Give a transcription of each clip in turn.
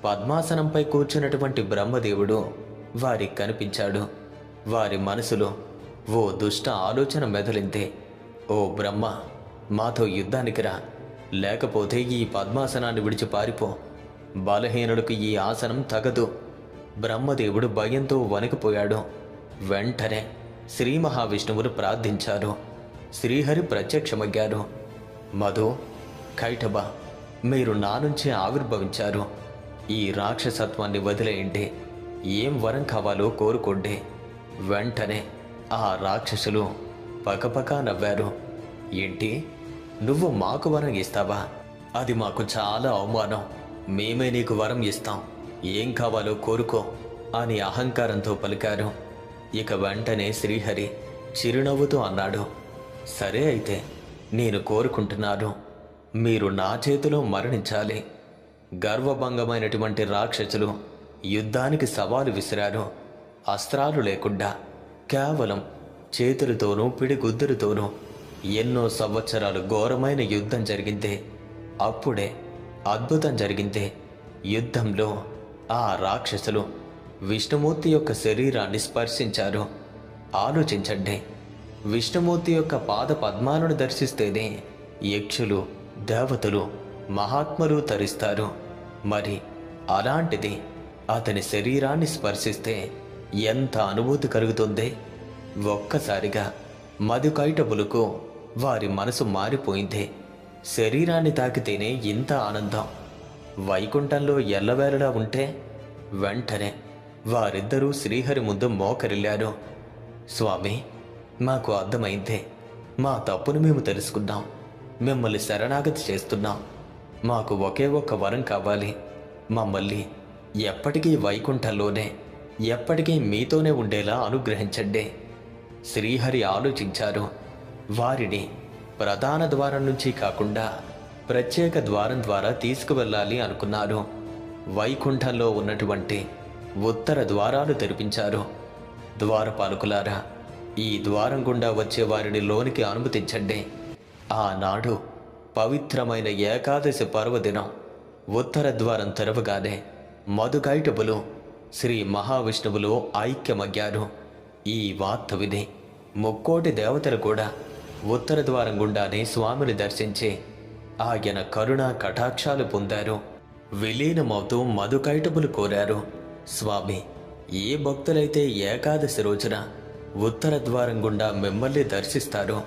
పద్మాసనంపై కూర్చున్నటువంటి బ్రహ్మదేవుడు వారికి కనిపించాడు. వారి మనసులో ఓ దుష్ట ఆలోచన మెదలింది. ఓ బ్రహ్మ, మాతో యుద్ధానికి రా, లేకపోతే ఈ పద్మాసనాన్ని విడిచి పారిపో. బలహీనులకు ఈ ఆసనం తగదు. బ్రహ్మదేవుడు భయంతో వణికిపోయాడు. వెంటనే శ్రీ మహావిష్ణువును ప్రార్థించారు. శ్రీహరి ప్రత్యక్షమయ్యారు. మధు, కైటబ, మీరు నా నుంచే ఆవిర్భవించారు. ఈ రాక్షసత్వాన్ని వదిలేయండి. ఏం వరం కావాలో కోరుకోండి. వెంటనే ఆ రాక్షసులు పకపకా నవ్వారు. ఏంటి, నువ్వు మాకు వరం ఇస్తావా? అది మాకు చాలా అవమానం. మేమే నీకు వరం ఇస్తాం. ఏం కావాలో కోరుకో అని అహంకారంతో పలికారు. ఇక వెంటనే శ్రీహరి చిరునవ్వుతో అన్నాడు, సరే అయితే నేను కోరుకుంటున్నాను, మీరు నా చేతిలో మరణించాలి. గర్వభంగమైనటువంటి రాక్షసులు యుద్ధానికి సవాలు విసిరారు. అస్త్రాలు లేకుండా కేవలం చేతులతోనూ పిడిగుద్దులతోనూ ఎన్నో సంవత్సరాలు ఘోరమైన యుద్ధం జరిగింది. అప్పుడే అద్భుతం జరిగింది. యుద్ధంలో ఆ రాక్షసులు విష్ణుమూర్తి యొక్క శరీరాన్ని స్పర్శించారు. ఆలోచించండి, విష్ణుమూర్తి యొక్క పాద పద్మాలను దర్శిస్తేనే యక్షులు, దేవతలు, మహాత్ములు తరిస్తారు. మరి అలాంటిది అతని శరీరాన్ని స్పర్శిస్తే ఎంత అనుభూతి కలుగుతుంది? ఒక్కసారిగా మధుకైటబులకు వారి మనసు మారిపోయింది. శరీరాన్ని తాకితేనే ఇంత ఆనందం. వైకుంఠంలో ఎల్లవేళలా ఉంటే? వెంటనే వారిద్దరూ శ్రీహరి ముందు మోకరిల్లారు. స్వామి, మాకు అర్థమైందే. మా తప్పును మేము తెలుసుకున్నాం. మిమ్మల్ని శరణాగతి చేస్తున్నాం. మాకు ఒకే ఒక్క వరం కావాలి. మమ్మల్ని ఎప్పటికీ వైకుంఠంలోనే, ఎప్పటికీ మీతోనే ఉండేలా అనుగ్రహించండి. శ్రీహరి ఆలోచించారు. వారిని ప్రధాన ద్వారం నుంచి కాకుండా ప్రత్యేక ద్వారం ద్వారా తీసుకువెళ్ళాలి అనుకున్నారు. వైకుంఠంలో ఉన్నటువంటి ఉత్తర ద్వారాలు తెరిపించారు. ద్వారపాలకులారా, ఈ ద్వారం గుండా వచ్చే వారిని లోనికి అనుమతించండి. ఆనాడు పవిత్రమైన ఏకాదశి పర్వదినం ఉత్తర ద్వారం తెరవగానే మధుకైటబులు శ్రీ మహావిష్ణువులో ఐక్యమయ్యారు. ఈ వార్త విని ముక్కోటి దేవతలు కూడా ఉత్తర ద్వారం గుండానే స్వామిని దర్శించి ఆయన కరుణా కటాక్షాలు పొందారు. విలీనమవుతూ మధుకైటబులు కోరారు, స్వామి, ఏ భక్తులైతే ఏకాదశి రోజున ఉత్తర ద్వారం గుండా మిమ్మల్ని దర్శిస్తారో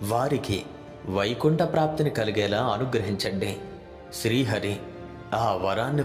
వారికి వైకుంఠ ప్రాప్తిని కలిగేలా అనుగ్రహించండి. శ్రీహరి ఆ వరాన్ని